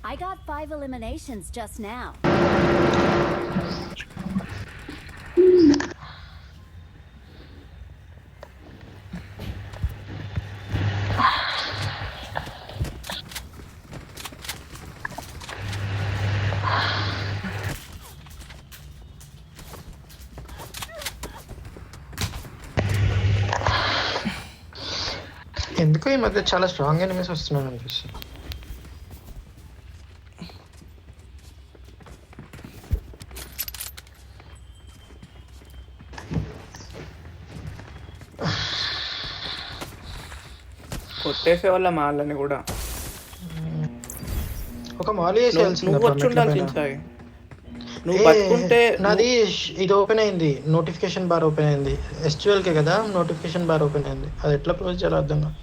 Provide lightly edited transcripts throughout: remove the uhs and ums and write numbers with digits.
I got 5 eliminations just now. ఎందుకో ఈ మధ్య చాలా స్ట్రాంగ్ ఎనిమీస్ వస్తున్నాయి అనిపిస్తుంది. కొట్టేసే వాళ్ళ మాళ్ళని కూడా ఒక మాల్ చేసేయాల్సింది నువ్వు వచ్చి ఉండాల్సింది సాయి. నువ్వు బతుకుంటే నాది ఇది ఓపెన్ అయింది, నోటిఫికేషన్ బార్ ఓపెన్ అయింది. ఎస్క్యూఎల్ కే కదా నోటిఫికేషన్ బార్ ఓపెన్ అయింది. అది ఎట్లా క్లోజ్ చేయాలో అర్థం కాదు.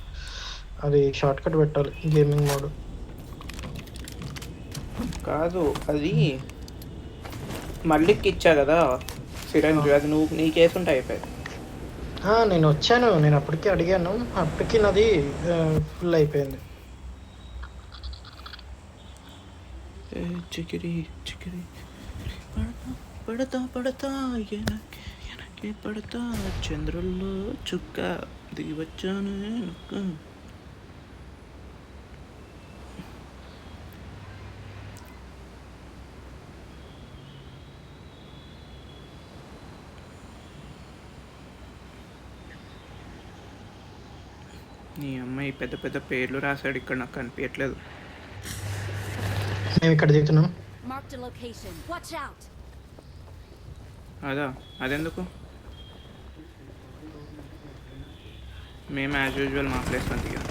అది షార్ట్ కట్ పెట్టాలి గేమింగ్ మోడ్. కాదు అది మళ్ళీకి ఇచ్చా కదా సిరంజి, అది నువ్వు నీకేసుంటే అయిపోయింది. నేను వచ్చాను, నేను అప్పటికి అడిగాను, అప్పటికి నాది ఫుల్ అయిపోయింది. చికిరి చికిరి పడతా పడతా ఎనకే పడతా చంద్రుల్లో చుక్క దిగి వచ్చాను. నీ అమ్మాయి పెద్ద పెద్ద పేర్లు రాశాడు ఇక్కడ, నాకు కనిపించట్లేదు. మేము ఇక్కడ దిగుతున్నాం. Marked a location. Watch out. అదా అదెందుకు? మేము యాజ్ యూజువల్ మా ప్లేస్ దిగాం.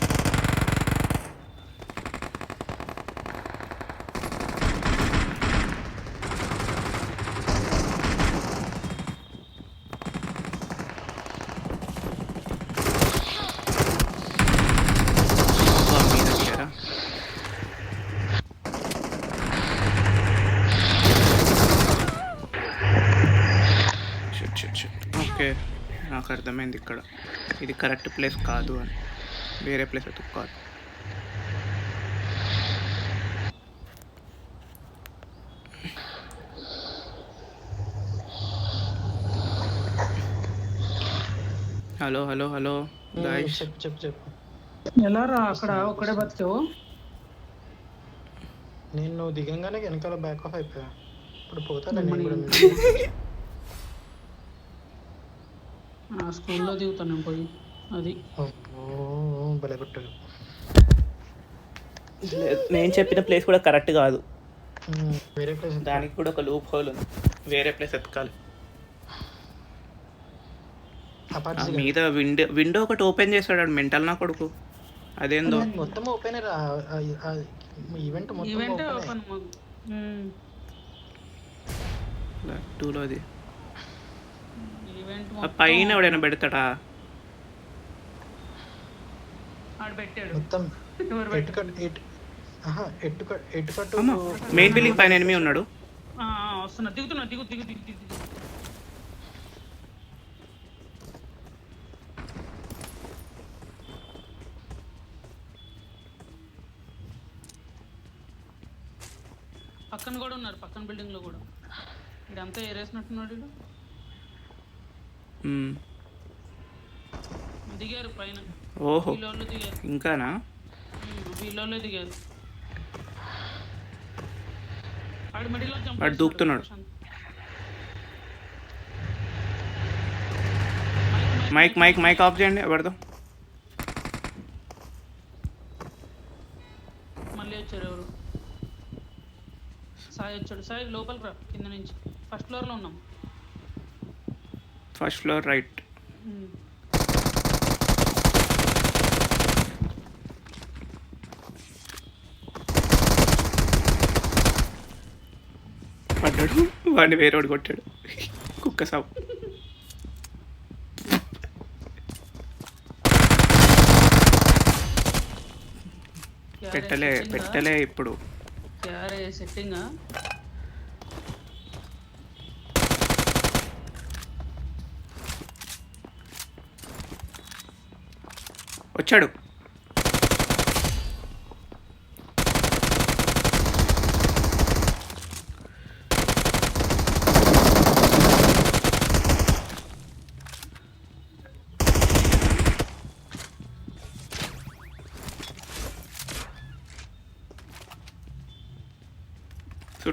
ఓకే, నాకు అర్థమైంది ఇక్కడ ఇది కరెక్ట్ ప్లేస్ కాదు అని, వేరే ప్లేస్ ఎత్తుక్కోవాలి. హలో హలో హలో గాయ్స్, చెప్పు. ఎలా రా అక్కడ ఒక్కడే బతికావు? నేను నువ్వు దిగంగానే వెనకాల బ్యాక్ ఆఫ్ అయిపోయా. ఇప్పుడు పోతాను. స్కూల్లో దిగుతాను పోయి. అది భలే కొట్టాడు. నేను చెప్పిన ప్లేస్ కూడా కరెక్ట్ కాదు, వేరే ప్లేస్. దానికి కూడా ఒక లూప్ హోల్ ఉంది, వేరే ప్లేస్ ఎత్తుకాలి. మీద విండో ఒకటి ఓపెన్ చేశాడు మెంటల్ నా కొడుకు. అదేందో మొత్తం ఓపెన్ ఈవెంట్ ఓపెన్ టూలోది పైన ఎవడైనా పెడతాడా? మొత్తం మెయిన్ బిల్డింగ్ పైన ఎనిమి ఉన్నాడు. వస్తున్నా, దిగుతున్నా. దిగు పక్కన కూడా ఉన్నారు, పక్కన బిల్డింగ్ లో కూడా. ఇదంతా ఏరేసినట్టున్నాడు. దిగారు పైన. ఓహో, వీళ్ళు దిగారు. ఇంకానా? వీళ్ళోళ్ళే దిగారు. వాడు దూకుతున్నాడు. మైక్ ఆఫ్ చేయండి ఎవరిదో. మళ్ళీ వచ్చారు ఎవరు? సాయి వచ్చాడు. సాయి లోపలికి రా, కింద నుంచి. ఫస్ట్ ఫ్లోర్ లో ఉన్నాం. First floor right. పడ్డాడు, వాడిని వేరేవాడు కొట్టాడు. కుక్క సాబ్. పెట్టలే ఇప్పుడు. సెట్టింగ్ వచ్చాడు.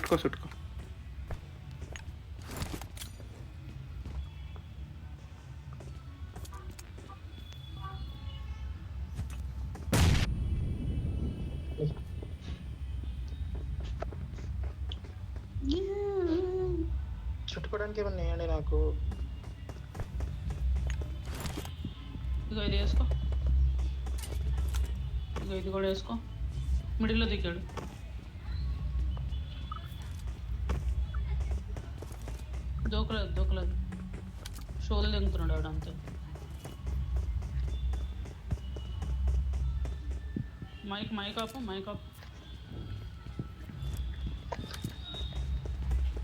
సుట్టుకో సుట్టుకో. చుట్టుకోవడానికి ఏమన్నా వేయండి నాకు. ఇగో ఇది వేసుకో, ఇగో ఇది కూడా వేసుకో. మిడిల్లో దిగాడు. దూకలేదు దూకలేదు, షోలు దిగుతున్నాడు ఆవిడ అంతే. మైక్ మైక్ ఆపు, మైక్ ఆపు.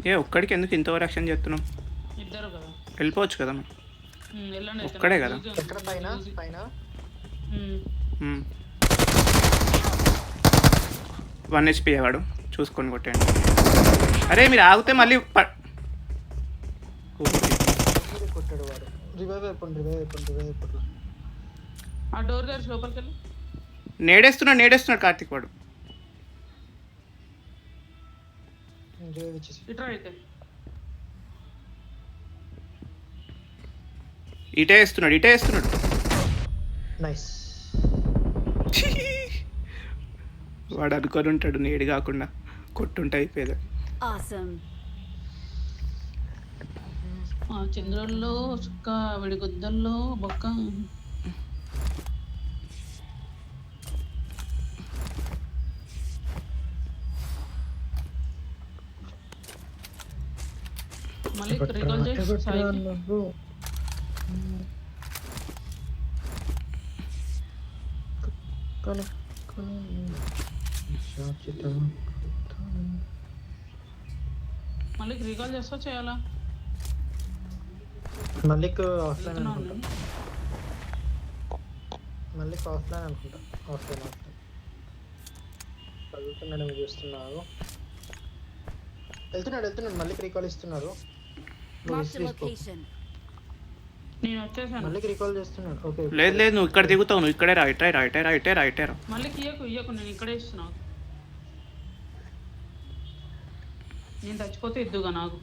ఏ ఒక్కడికి ఎందుకు ఇంత ఓవర్ యాక్షన్ చేస్తున్నాం? ఇద్దరు కదా, వెళ్ళిపోవచ్చు కదా మనం. వెళ్ళండి అయితే. ఒక్కడే కదా. ఎక్కడ పైన పైన 1 HP వాడు, చూసుకొని కొట్టండి. అరే మీరు ఆగితే మళ్ళీ కొట్టాడు వాడు. రివైవ్ అయిపోండి. ఆ డోర్ తెరిచి లోపలికి వెళ్ళి. నేడేస్తున్నాడు కార్తిక్ వాడు. రివైవ్ ఇచ్చేసి ఇట్రా అయితే. ఇటే వేస్తున్నాడు. నైస్. వాడు అనుకొని ఉంటాడు నేడు కాకుండా కొట్టుంటే అయిపోయేది. Awesome. చంద్రుల్లో చుక్క, విడిగుద్దల్లో బొక్క. మళ్ళీ రికాల్ చేసి సాయికి. మళ్ళీ రీకాల్ చేస్తా చేయాలా? మల్లిక్ ఆఫ్లైన్ వెళ్తున్నాను అనుకుంటా. నేను. మల్లిక్ ఆఫ్లైన్ అనుకుంటా. ఆఫ్లైన్ చదువుతున్నాడు, మీరు చూస్తున్నారు. వెళ్తున్నాడు. మల్లిక్ రీకాల్ ఇస్తున్నారు. నువ్వు Marked a తీసుకో. location. నేను వచ్చేసాను. మల్లిక్ రీకాల్ చేస్తున్నాడు. ఓకే. లేదు నువ్వు ఇక్కడ దిగుతావు, నువ్వు ఇక్కడే రా. మళ్ళీ ఇయ్యకు నేను ఇక్కడే ఇస్తున్నా. నేను చచ్చిపోతే ఇద్దుగా నాకు.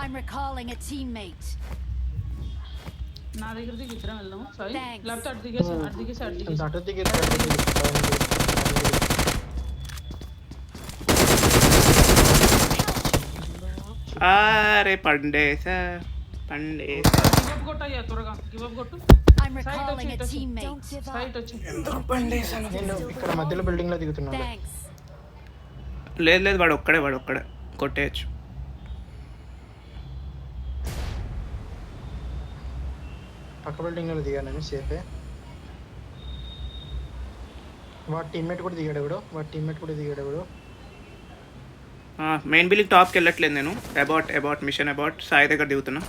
I'm recalling a teammate. నా దగ్గర దిగి ఇద్దరం వెళ్దాం. Sorry, Thanks. లేకపోతే అటు దిగేసి అటు దిగేసి అటు దిగేసి. అటు దిగి అరే పండేసా. గివ్ అప్ కొట్టు అయ్యా, త్వరగా గివ్ అప్ కొట్టు. I'm recalling a touch. teammate. Oh. Don't give sight up. వచ్చి. నేను ఇక్కడ మధ్యలో బిల్డింగ్ లో దిగుతున్నాను. Thanks. లేదు వాడు ఒక్కడే కొట్టేయచ్చు. పక్క బిల్డింగ్ లో దిగాను నేను, సేఫే. వాడి టీమ్మేట్ కూడా దిగాడు. మెయిన్ బిల్డింగ్ టాప్కి వెళ్ళట్లేదు నేను. అబౌట్ మిషన్ అబౌట్ సాయి దగ్గర దిగుతున్నా.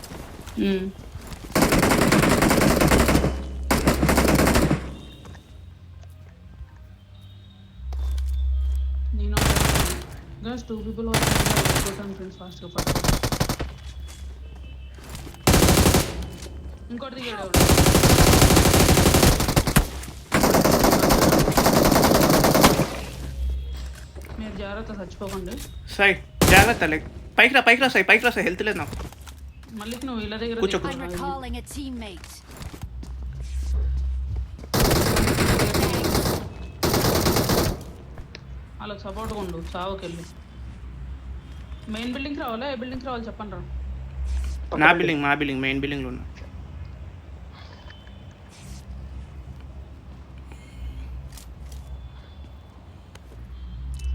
నేను గైస్ 2 people కొట్టాను ఫ్రెండ్స్ ఫాస్ట్గా ఫాస్ట్. ఇంకోటి దిగాడు ఎవడు. మీరు జాగ్రత్త, చచ్చిపోకండి. సాయి జాగ్రత్త, పైకి రా సాయి, హెల్త్ లేదు నాకు. మళ్ళీ నువ్వు ఇలా దగ్గర కూర్చో, I'm దిగు. recalling a teammate. అలా సపోర్ట్గా ఉండు, చావుకి వెళ్ళి. మెయిన్ బిల్డింగ్కి రావాలా, ఏ బిల్డింగ్కి రావాలి చెప్పండి రా. మా బిల్డింగ్ మెయిన్ బిల్డింగ్లో ఉన్నా.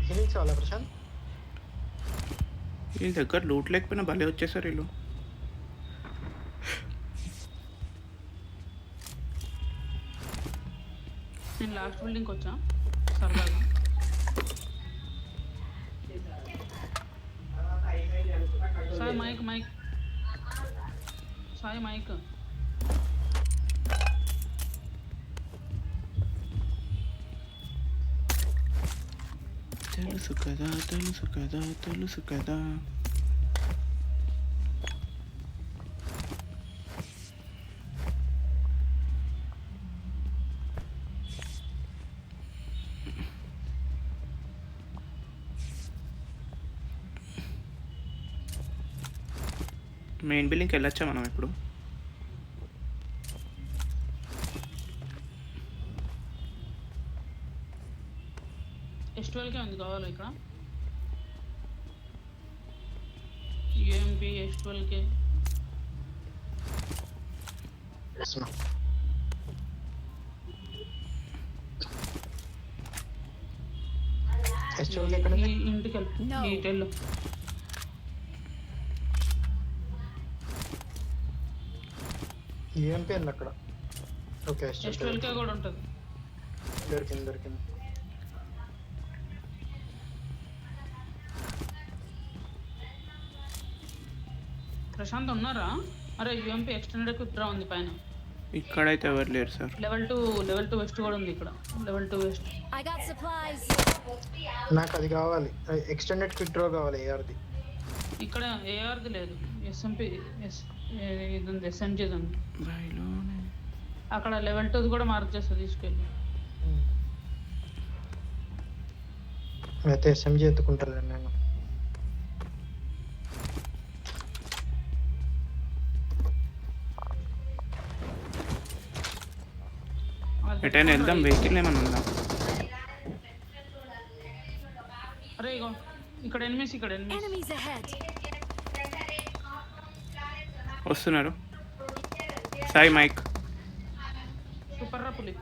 హీలింగ్ చాలా ప్రశాంత్. వీళ్ళ దగ్గర లూట్ లేకపోయినా భలే వచ్చేసారు వీళ్ళు. నేను లాస్ట్ బిల్డింగ్కి వచ్చా సరదాగా. సాయి మైక్. తెలుసు కదా తెలుసు కదా తెలుసు కదా. మెయిన్ బిల్డింగ్కి వెళ్ళొచ్చా మనం ఇప్పుడు? S12కే ఉంది కావాలి ఇక్కడ. యూఎంపీ S12కే. చేస్తున్నా. S12 ఎక్కడ ఈ ఉంది? ఇంటికి వెళ్ళు. No. ఈ ఇటు వెళ్ళు. EMP ఉంది అక్కడ. ఓకే S12కే కూడా ఉంటుంది. దొరికింది. ప్రశాంత్ ఉన్నారా? అరే యూఎంపీ ఎక్స్టెండెడ్ విత్డ్రా ఉంది పైన. ఇక్కడైతే ఎవరు లేరు సార్. లెవెల్ 2 వెస్ట్ కూడా ఉంది ఇక్కడ. Level 2 west. I got supplies. నాకు అది కావాలి, ఎక్స్టెండెడ్ క్విక్ డ్రా కావాలి ARది. ఇక్కడ ఏఆర్ది లేదు, ఎస్ఎంపీ ఇది ఉంది, ఎస్ఎంజీది ఉంది. బాయిలోనే అక్కడ లెవెల్ 2 కూడా మార్క్ చేస్తా, తీసుకెళ్ళి. అయితే SMG ఎత్తుకుంటాను నేను. ఎటైనా వెళ్దాం, వెహికల్ ఏమైనా ఉందా? అరే ఇగో ఇక్కడ ఎనిమిస్, Enemies ahead. వస్తున్నారు. సాయి మైక్. సూపర్ రా పులి.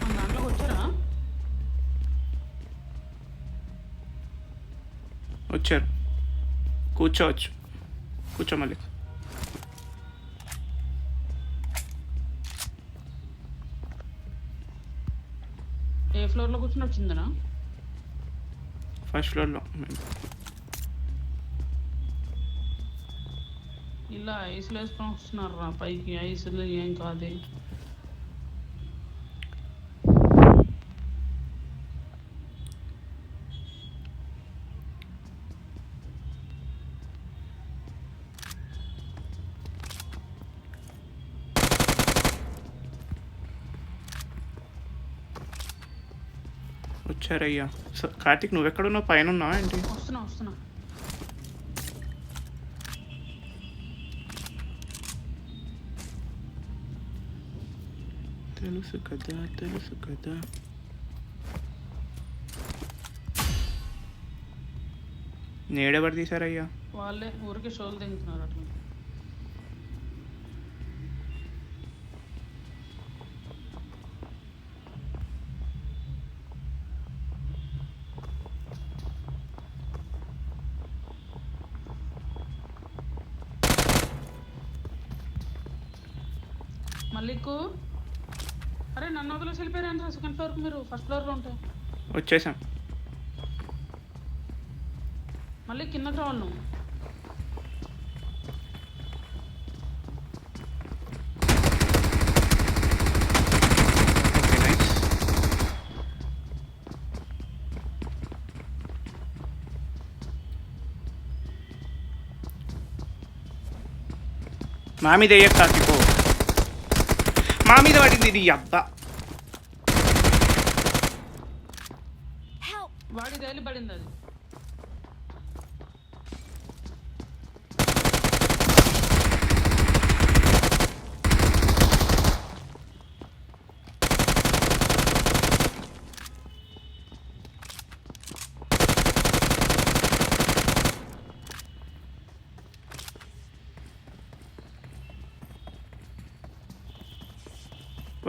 మన దాంట్లోకి వచ్చారా? వచ్చారు. కూర్చోవచ్చు. కూర్చో మళ్ళీ. ఏ ఫ్లోర్లో కూర్చుని వచ్చిందనా? ఫస్ట్ ఫ్లోర్లో. ఇలా ఐసులు వేసుకొని వస్తున్నారు రా పైకి. ఐసులు ఏం కాదే. వచ్చారయ్యా. కార్తిక్ నువ్వెక్కడున్నావు? పైన ఉన్నావా ఏంటి? వస్తున్నా. తెలుసు కదా. నేడెవరు తీశారయ్యా? వాళ్ళే ఊరికే షోలు తింటున్నారు అట్లా. మల్లికు అరే నన్ను వదిలేసి వెళ్ళిపోయారు. సెకండ్ ఫ్లోర్కి మీరు ఫస్ట్ ఫ్లోర్లో ఉంటాయి. వచ్చేసాం. మళ్ళీ కిందకి రావాలి నువ్వు. Okay nice. మా మీద వేయకు కార్తికో. మా మీద పడింది ఇది అబ్బా. Help. వాడి రైలు పడింది అది.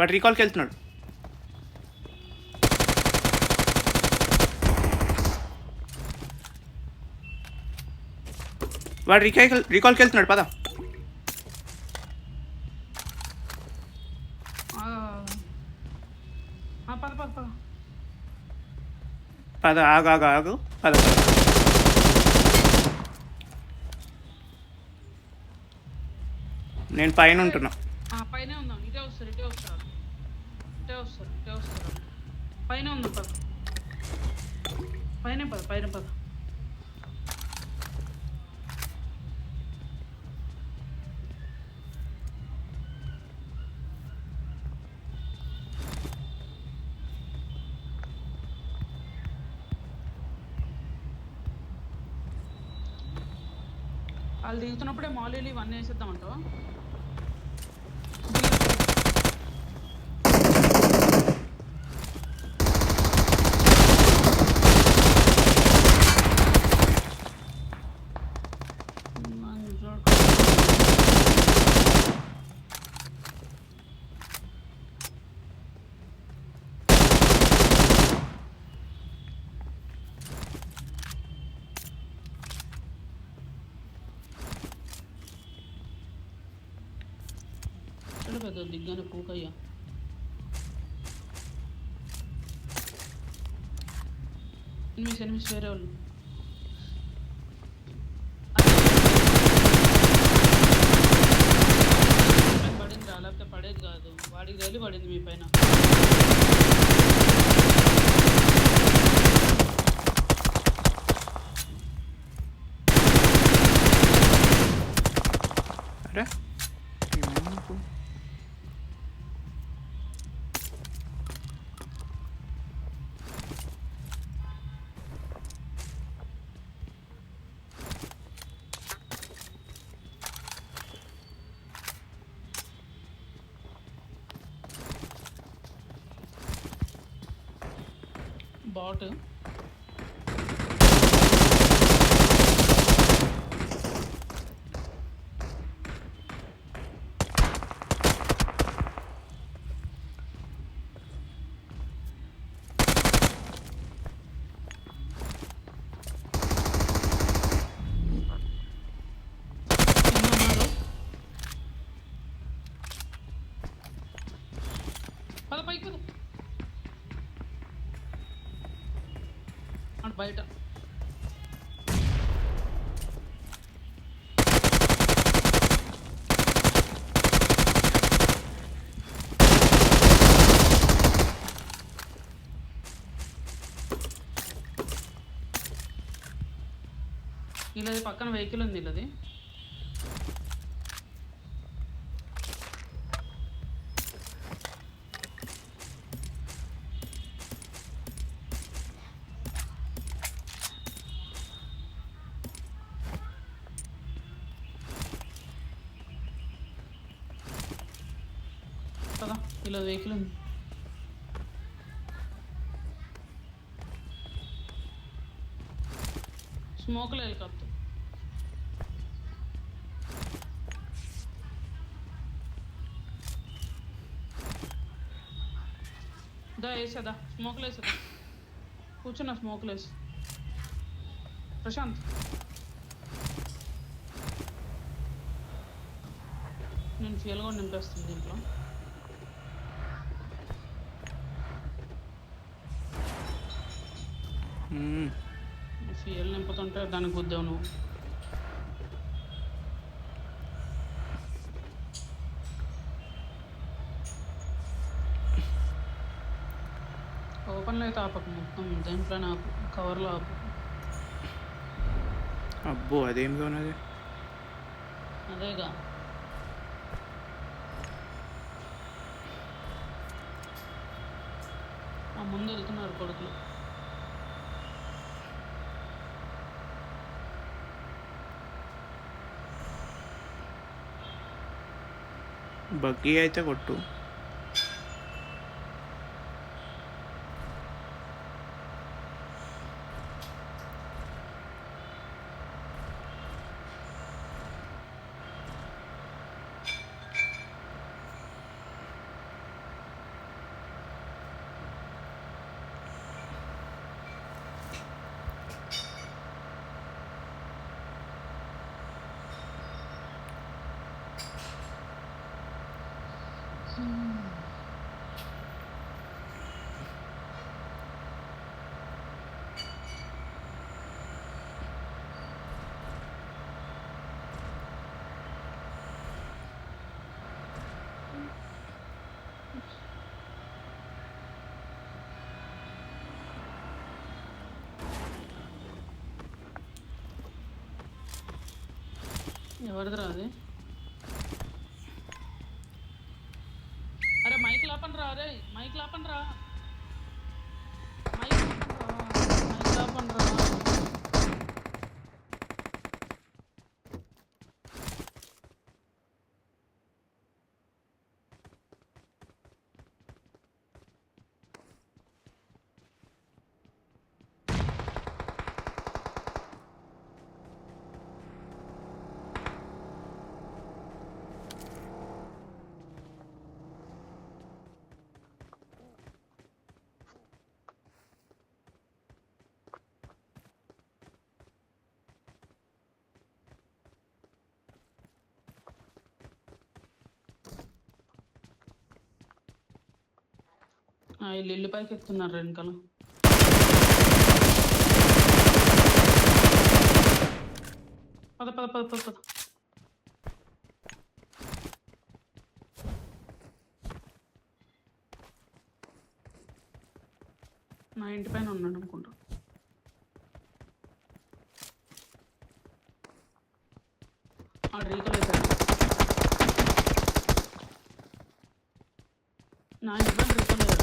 వాడు రీకాల్కి వెళ్తున్నాడు. వాడు రీకాల్కి వెళ్తున్నాడు. పద పద పద పద. పద ఆగు పద. నేను పైన ఉంటున్నా. పైన ఉందాం. ఇటే వస్తారు. పైన ఉందాం. పద పైన పద. వాళ్ళు దిగుతున్నప్పుడే మాలీలు ఇవన్నీ వేసేద్దామంటావా? పెద్ద దిగ్గానే పూకయ్యా. ఎనిమిస్ వేరే వాళ్ళు పడింది రా, లేకపోతే పడేది కాదు. వాడికి తగిలి పడింది మీ పైన. అరే బాట్ పద పైకి పద. బయట ఇలాది పక్కన వెహికల్ ఉంది. ఇలాది కదా, ఇలా వెహికల్ ఉంది. స్మోక్లో హెలికాప్టర్. వేసేదా స్మోక్లో వేసేదా. కూర్చున్నా స్మోక్లో వేసి. ప్రశాంత్ నేను ఫ్యూయల్ కూడా నింపేస్తుంది దీంట్లో. ఫ్యూయల్ నింపుతుంటే దానికి గుద్దావు నువ్వు. ఓపెన్లో అయితే ఆపకు, మొత్తం దేంట్లోనే ఆపు, కవర్లో ఆపు. అబ్బో అదేం కానది. అదేగా ముందు వెళ్తున్నారు కొడుకులు. బగ్గీ అయితే కొట్టు. ఎవరిదిరా అది? అరే మైక్ లాపండి రా, అరే మైక్ లాపండి రా, మైక్ లాపండి రా. వీళ్ళు ఇల్లు పైకి ఎక్కుతున్నారు వెనకాల. పద పద పద పద పద. నా ఇంటి పైన ఉన్నాడు అనుకుంటా. ఆ రీకల్ వేసాడు. నా ఇంటి పైన రీకల్ వేసాడు.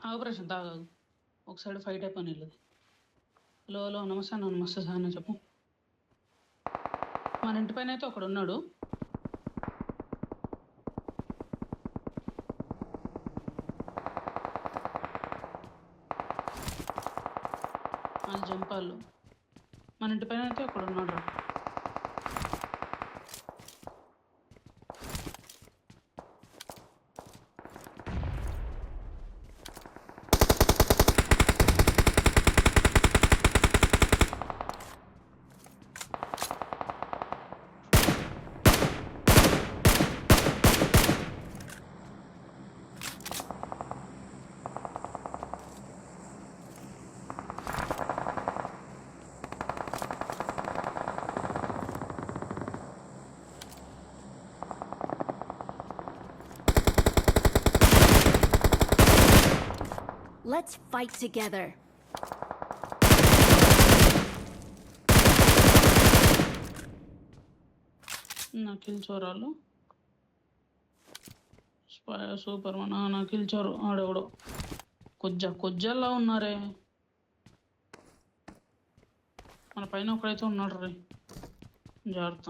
ఆపరేషన్ తాగాదు. ఒక సైడ్ ఫైట్ అయిపోయి వెళ్ళదు. హలో హలో నమస్తే అన్న, నమస్తే సార్ అని చెప్పు. మన ఇంటి పైన అయితే ఒకడు ఉన్నాడు. అది జంపాలు. మన ఇంటి పైన అయితే ఒకడు ఉన్నాడు. Let's fight together. నా కిల్ చోరాలు సూపర్ మన నా కిల్ చోరు ఆడెవడో కొజ్జల్లా ఉన్నారే. మన పైన ఒకడైతే ఉన్నాడు రే, జాగ్రత్త.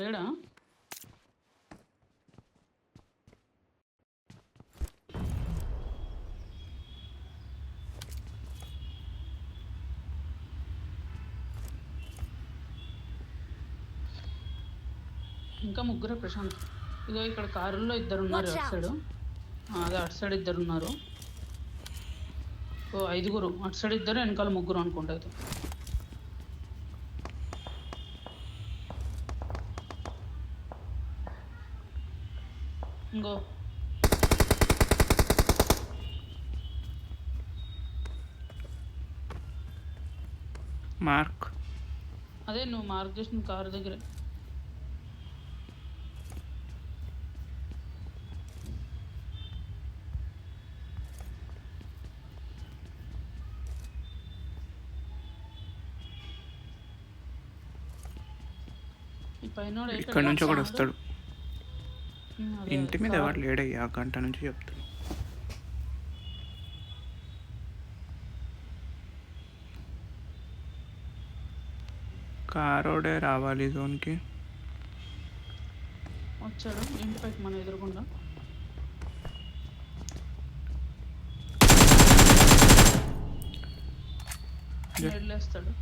లేడా? ఇంకా ముగ్గురే ప్రశాంత్. ఇదో ఇక్కడ కారుల్లో ఇద్దరు ఉన్నారు అటు సైడ్. అదే అటు సైడ్ ఇద్దరు ఉన్నారు. ఓ 5గురు అటు సైడ్ ఇద్దరు, వెనకాల ముగ్గురు అనుకుంటా. అయితే ఇంకో మార్క్. అదే నువ్వు మార్క్ చేసిన కారు దగ్గరే. ఈ పైన ఇక్కడ నుంచి ఒకడు వస్తాడు. ఇంటి మీద ఎవరు లేడయ్యా, గంట నుంచి చెప్తాడు. కారోడే రావాలి జోన్కి. వచ్చాడు ఇంటి పైకి మన ఎదురుకుండా. వెళ్ళేస్తాడు.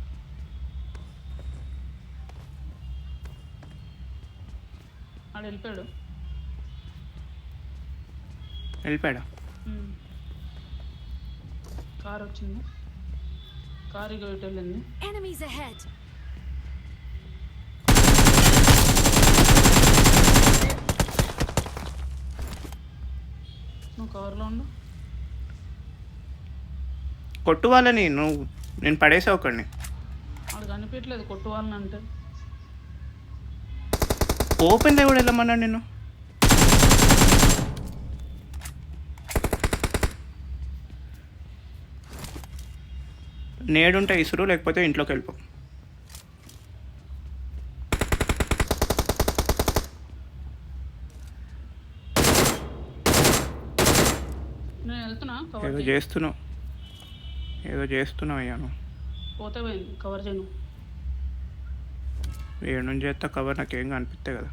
ఆడు వెళ్ళిపోయాడు. వెళ్ళిపోయాడా? కార్ వచ్చింది. కారు ఇటు వెళ్ళింది. Enemies ahead. నువ్వు కారులో ఉండు. కొట్టు వాళ్ళని నువ్వు. నేను పడేసా ఒకడిని. వాడు కనిపించలేదు కొట్టువాలని అంటే. ఓపెన్లో కూడా వెళ్ళమన్నాడు నేను. నేడుంటే ఇసురు, లేకపోతే ఇంట్లోకి వెళ్ళిపో. నేను వెళ్తున్నా కవర్ ఏదో చేయి. చేస్తున్నావు అయ్యాను. పోతే పోయింది కవర్ చేయను. ఏడు నుంచి చేస్తా కవర్, నాకేం కనిపిస్తే కదా.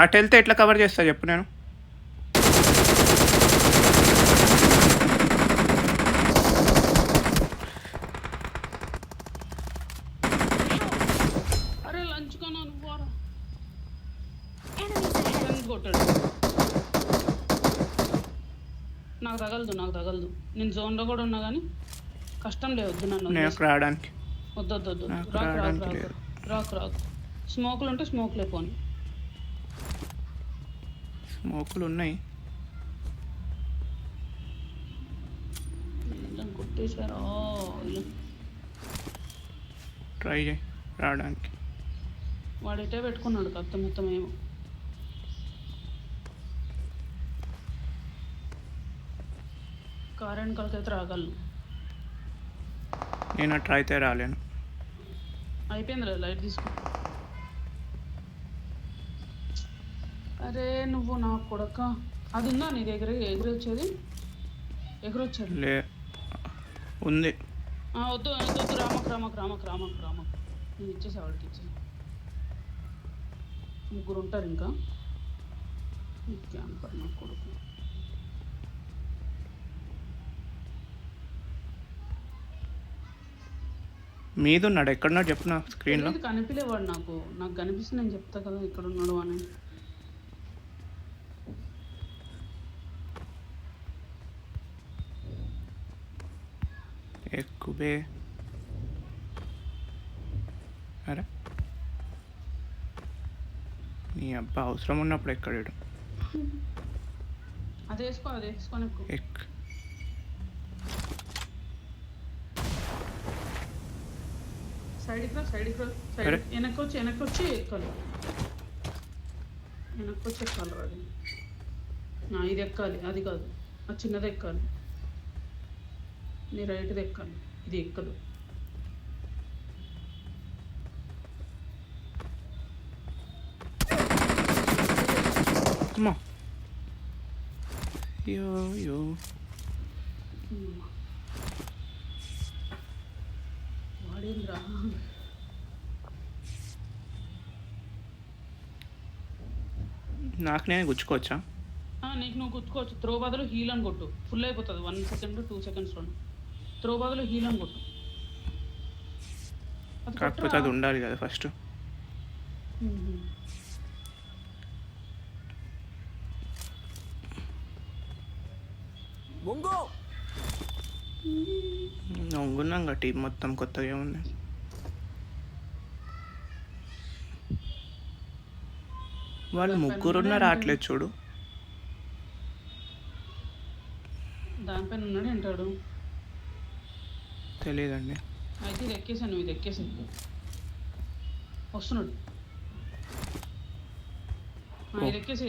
అటు వెళ్తే ఎట్లా కవర్ చేస్తా చెప్పు నేను. అరే లంచుకన్నా నువ్వు Enemies ahead. కొట్టాడు. నాకు తగలదు. నేను జోన్లో కూడా ఉన్నా కానీ కష్టం లేదు. వద్దు నన్ను నేను అక్కడ రావడానికి. వద్దు నాకు రాకు రావడానికి లేదు. రాకు స్మోకులు ఉంటే స్మోకులు అయిపోయి. స్మోకులు ఉన్నాయి. కొట్టేశారా? ట్రై చేయి రావడానికి. వాడిటే పెట్టుకున్నాడు కత్త మొత్తం ఏమో. కారు వెనకాలకైతే రాగలను. నేను అట్లా అయితే రాలేను. అయిపోయింది లైట్ తీసుకో. అరే నువ్వు నా కొడక. అది ఉందా నీ దగ్గర ఎగురొచ్చేది? ఎగురొచ్చాడు. లే ఉంది. వద్దు రామక్. నేను ఇచ్చేసా వాడికి ఇచ్చేసా. ముగ్గురు ఉంటారు ఇంకా. క్యాంపర్ నా కొడుకు. మీద ఉన్నాడు. ఎక్కడున్నాడు చెప్పు నా స్క్రీన్లో. కనిపించేవాడు నాకు కనిపిస్తే నేను చెప్తా కదా ఇక్కడ ఉన్నాడు అని. ఎక్కువే. అరే నీ అబ్బా అవసరం ఉన్నప్పుడు ఎక్కడాడు. అది వేసుకొని ఎక్కువ. సైడ్కి రా అరే. వెనక్కి వచ్చి ఎక్కాలి. అది ఇది ఎక్కాలి. అది కాదు, ఆ చిన్నది ఎక్కాలి. నీ రైట్ది ఎక్కాలి. ఇది ఎక్కదు. అమ్మా యో వాడేంద్రా. నాకు నేను గుచ్చుకోవచ్చా? నీకు నువ్వు గుర్తుకోవచ్చు. త్రో బదులు హీల్ అని కొట్టు. ఫుల్ అయిపోతుంది 1 సెకండ్ 2 సెకండ్స్లో. త్రో బదులు హీల్ అని కొట్టు. కాకపోతే అది ఉండాలి కదా ఫస్ట్. నొంగున్నాం టీం మొత్తం కొత్తగా ఉంది. వాళ్ళు ముగ్గురున్న రావట్లేదు చూడు. దానిపైన ఉన్నాడు అంటాడు. తెలియదండి. అయితే ఇది ఎక్కేసాను. వస్తున్నాడు. ఇది ఎక్కేసి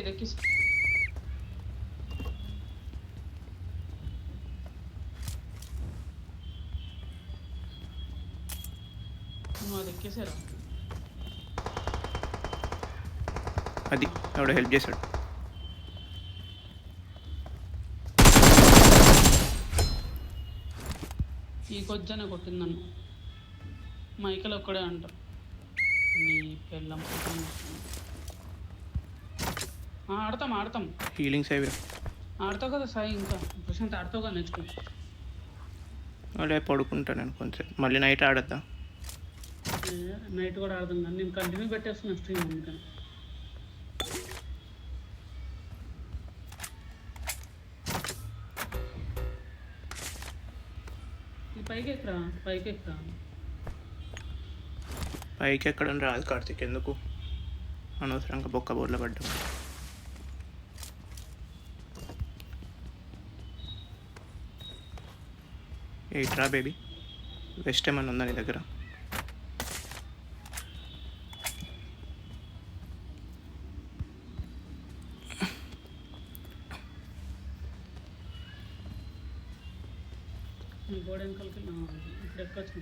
నువ్వు అది ఎక్కేసారా? అది ఎవడో హెల్ప్ చేశాడు. ఈ కొజ్జనే కొట్టింది నన్ను. మైకల్ ఒక్కడే అంట నీ పెళ్ళం ఆడతాం ఆడతాం హీలింగ్ సేవిరా. ఆడతావు కదా సాయి ఇంకా ప్రశాంత్ ఆడతావు కదా నెక్స్ట్ అదే పడుకుంటా నేను కొంచెం, మళ్ళీ నైట్ ఆడద్దా? నైట్ కూడా ఆడదాం కానీ నేను కంటిన్యూ పెట్టేస్తున్నా స్ట్రీమ్ అందుకని. ఈ పైకి ఎక్కరా పైకి ఎక్కరా పైకి ఎక్కడం రాదు కార్తీక్, ఎందుకు అనవసరంగా బొక్క బోర్ల పడ్డా. ఎయిట్రా బేబీ, వెస్ట్ ఏమన్నా ఉందా నీ దగ్గర? గోడ వెనకాలకి ఇప్పుడు ఎక్కొచ్చు.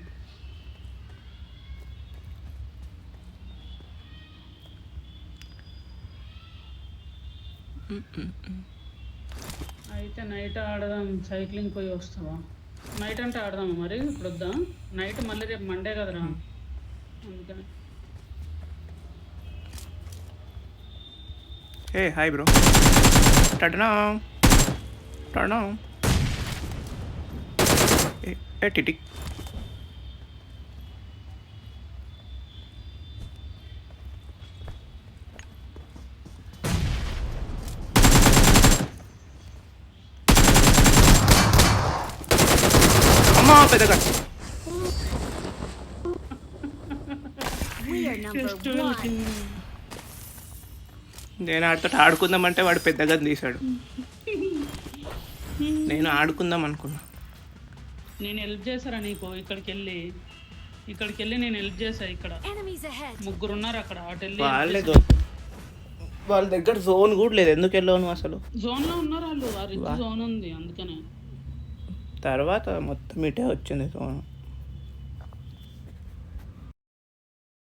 అయితే నైట్ ఆడదాం, సైక్లింగ్ పోయి వస్తావా? నైట్ అంటే ఆడదామా మరి? ఇప్పుడు వద్దా? నైట్ మళ్ళీ రేపు మండే కదరా అందుకని. ఏ హాయ్ బ్రో, టడనా టడనా ఏ టిటి. అమ్మా పెద్దగా. We are number one. నేను ఆడితో ఆడుకుందామంటే వాడు పెద్దగా తీశాడు. నేను ఆడుకుందాం అనుకున్నా. నేను హెల్ప్ చేశారా నీకు? ఇక్కడికి వెళ్ళి నేను హెల్ప్ చేశా. ఇక్కడ Enemies ahead. ముగ్గురు ఉన్నారు అక్కడ. అటు వెళ్ళి వాళ్ళే వాళ్ళ దగ్గర జోన్ కూడా లేదు, ఎందుకు వెళ్ళావు నువ్వు అసలు? జోన్ లో ఉన్నారు వాళ్ళు, ఆ రిచ్ జోన్ ఉంది అందుకనే. తర్వాత మొత్తం ఇటే వచ్చింది జోన్.